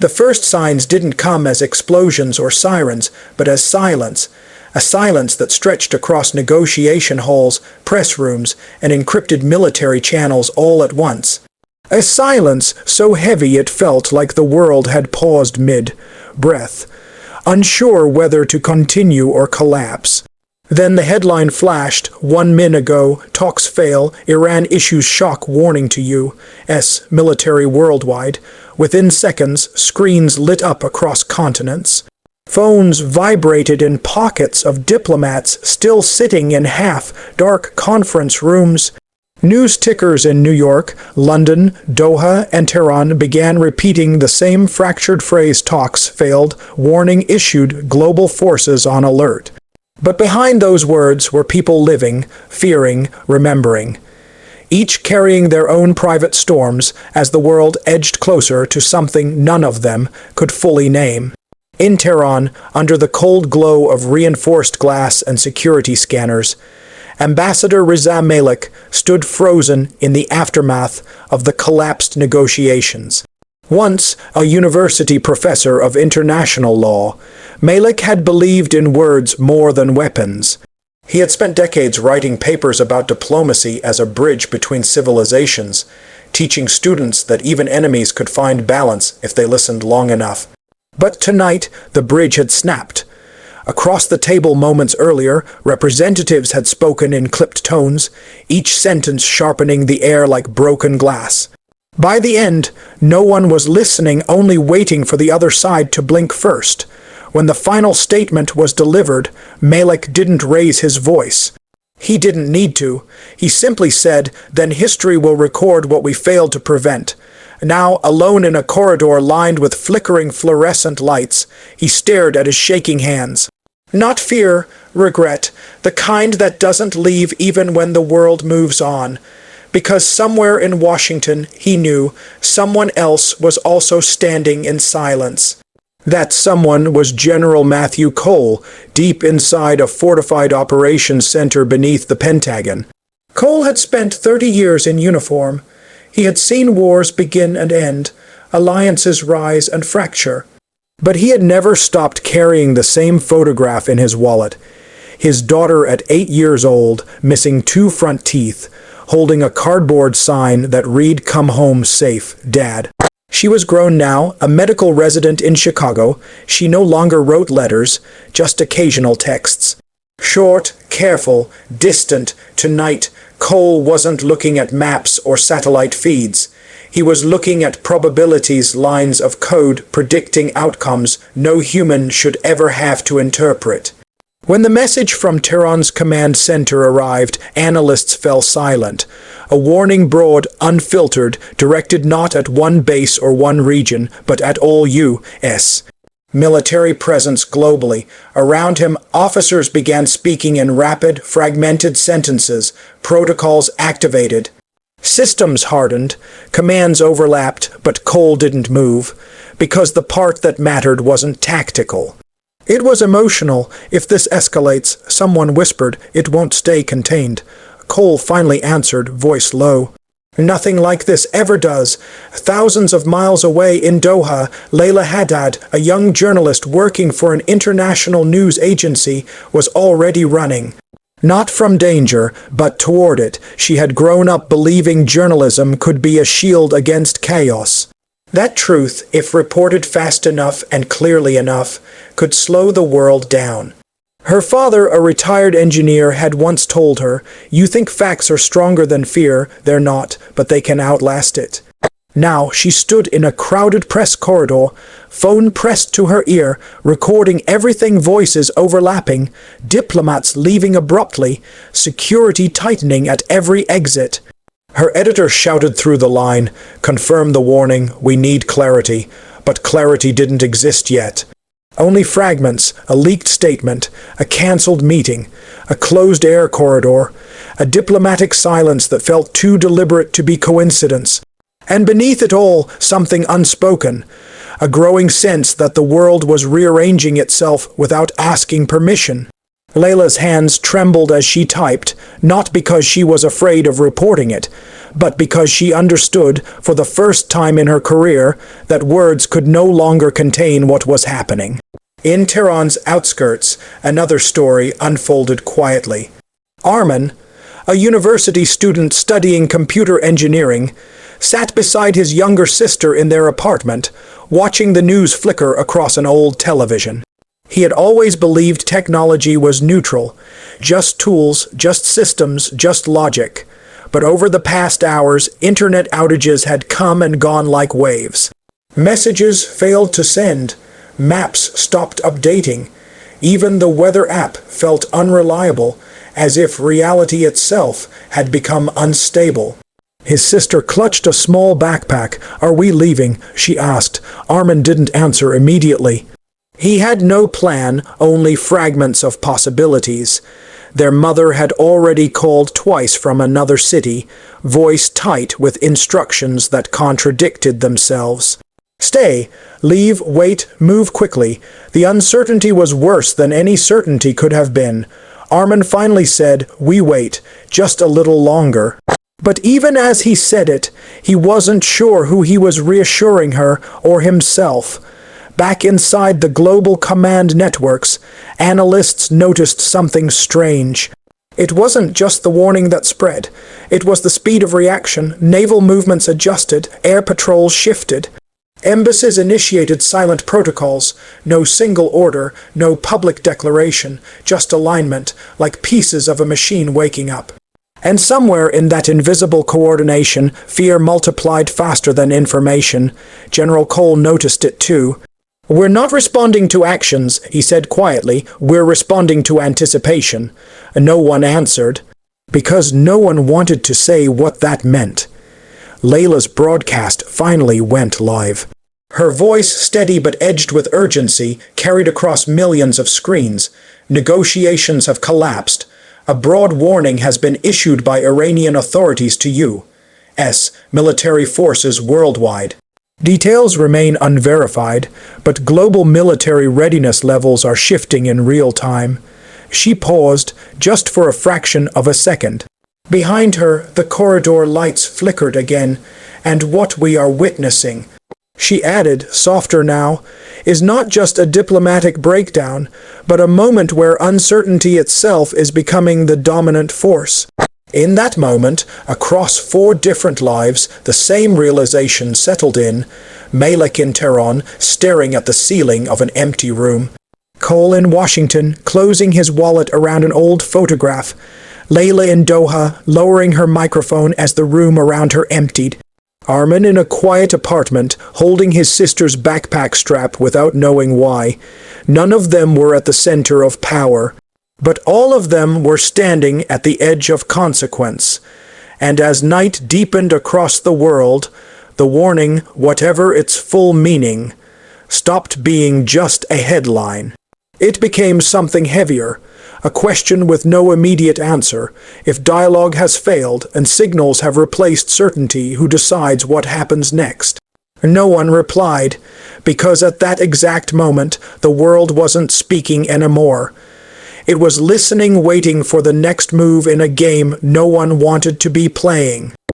The first signs didn't come as explosions or sirens, but as silence. A silence that stretched across negotiation halls, press rooms, and encrypted military channels all at once. A silence so heavy it felt like the world had paused mid-breath, unsure whether to continue or collapse. Then the headline flashed, 1 minute ago, talks fail, Iran issues shock warning to U.S. military worldwide. Within seconds, screens lit up across continents. Phones vibrated in pockets of diplomats still sitting in half-dark conference rooms. News tickers in New York, London, Doha, and Tehran began repeating the same fractured phrase, talks failed, warning issued, global forces on alert. But behind those words were people living, fearing, remembering, each carrying their own private storms as the world edged closer to something none of them could fully name. In Tehran, under the cold glow of reinforced glass and security scanners, Ambassador Reza Malik stood frozen in the aftermath of the collapsed negotiations. Once a university professor of international law, Malik had believed in words more than weapons. He had spent decades writing papers about diplomacy as a bridge between civilizations, teaching students that even enemies could find balance if they listened long enough. But tonight, the bridge had snapped. Across the table moments earlier, representatives had spoken in clipped tones, each sentence sharpening the air like broken glass. By the end, no one was listening, only waiting for the other side to blink first. When the final statement was delivered, Malik didn't raise his voice. He didn't need to. He simply said, "Then history will record what we failed to prevent." Now, alone in a corridor lined with flickering fluorescent lights, he stared at his shaking hands. Not fear, regret, the kind that doesn't leave even when the world moves on. Because somewhere in Washington, he knew, someone else was also standing in silence. That someone was General Matthew Cole, deep inside a fortified operations center beneath the Pentagon. Cole had spent 30 years in uniform. He had seen wars begin and end, alliances rise and fracture. But he had never stopped carrying the same photograph in his wallet. His daughter at 8 years old, missing 2 front teeth, holding a cardboard sign that read, "Come home safe, Dad." She was grown now, a medical resident in Chicago. She no longer wrote letters, just occasional texts. Short, careful, distant. Tonight, Cole wasn't looking at maps or satellite feeds. He was looking at probabilities, lines of code predicting outcomes no human should ever have to interpret. When the message from Tehran's command center arrived, analysts fell silent. A warning broad, unfiltered, directed not at one base or one region, but at all U.S. military presence globally. Around him, officers began speaking in rapid, fragmented sentences, protocols activated. Systems hardened, commands overlapped, but Cole didn't move, because the part that mattered wasn't tactical. It was emotional. If this escalates, someone whispered, it won't stay contained. Cole finally answered, voice low. Nothing like this ever does. Thousands of miles away in Doha, Layla Haddad, a young journalist working for an international news agency, was already running. Not from danger, but toward it. She had grown up believing journalism could be a shield against chaos. That truth, if reported fast enough and clearly enough, could slow the world down. Her father, a retired engineer, had once told her, "You think facts are stronger than fear. They're not, but they can outlast it." Now she stood in a crowded press corridor, phone pressed to her ear, recording everything, voices overlapping, diplomats leaving abruptly, security tightening at every exit. Her editor shouted through the line, "Confirm the warning, we need clarity." But clarity didn't exist yet. Only fragments, a leaked statement, a cancelled meeting, a closed air corridor, a diplomatic silence that felt too deliberate to be coincidence. And beneath it all, something unspoken, a growing sense that the world was rearranging itself without asking permission. Layla's hands trembled as she typed, not because she was afraid of reporting it, but because she understood, for the first time in her career, that words could no longer contain what was happening. In Tehran's outskirts, another story unfolded quietly. Armin, a university student studying computer engineering, sat beside his younger sister in their apartment, watching the news flicker across an old television. He had always believed technology was neutral, just tools, just systems, just logic. But over the past hours, internet outages had come and gone like waves. Messages failed to send, maps stopped updating, even the weather app felt unreliable, as if reality itself had become unstable. His sister clutched a small backpack. "Are we leaving?" she asked. Armin didn't answer immediately. He had no plan, only fragments of possibilities. Their mother had already called twice from another city, voice tight with instructions that contradicted themselves. Stay, leave, wait, move quickly. The uncertainty was worse than any certainty could have been. Armin finally said, "We wait, just a little longer." But even as he said it, he wasn't sure who he was reassuring her or himself. Back inside the global command networks, analysts noticed something strange. It wasn't just the warning that spread. It was the speed of reaction. Naval movements adjusted, air patrols shifted. Embassies initiated silent protocols. No single order, no public declaration, just alignment, like pieces of a machine waking up. And somewhere in that invisible coordination, fear multiplied faster than information. General Cole noticed it too. "We're not responding to actions," he said quietly. "We're responding to anticipation." No one answered, because no one wanted to say what that meant. Layla's broadcast finally went live. Her voice, steady but edged with urgency, carried across millions of screens. Negotiations have collapsed. A broad warning has been issued by Iranian authorities to U.S. military forces worldwide. Details remain unverified, but global military readiness levels are shifting in real time. She paused, just for a fraction of a second. Behind her, the corridor lights flickered again, and what we are witnessing, she added, softer now, is not just a diplomatic breakdown, but a moment where uncertainty itself is becoming the dominant force. In that moment, across 4 different lives, the same realization settled in. Malek in Tehran, staring at the ceiling of an empty room. Cole in Washington, closing his wallet around an old photograph. Layla in Doha, lowering her microphone as the room around her emptied. Armin in a quiet apartment, holding his sister's backpack strap without knowing why. None of them were at the center of power. But all of them were standing at the edge of consequence. And as night deepened across the world, the warning, whatever its full meaning, stopped being just a headline. It became something heavier, a question with no immediate answer. If dialogue has failed and signals have replaced certainty, who decides what happens next? No one replied, because at that exact moment, the world wasn't speaking anymore. It was listening, waiting for the next move in a game no one wanted to be playing.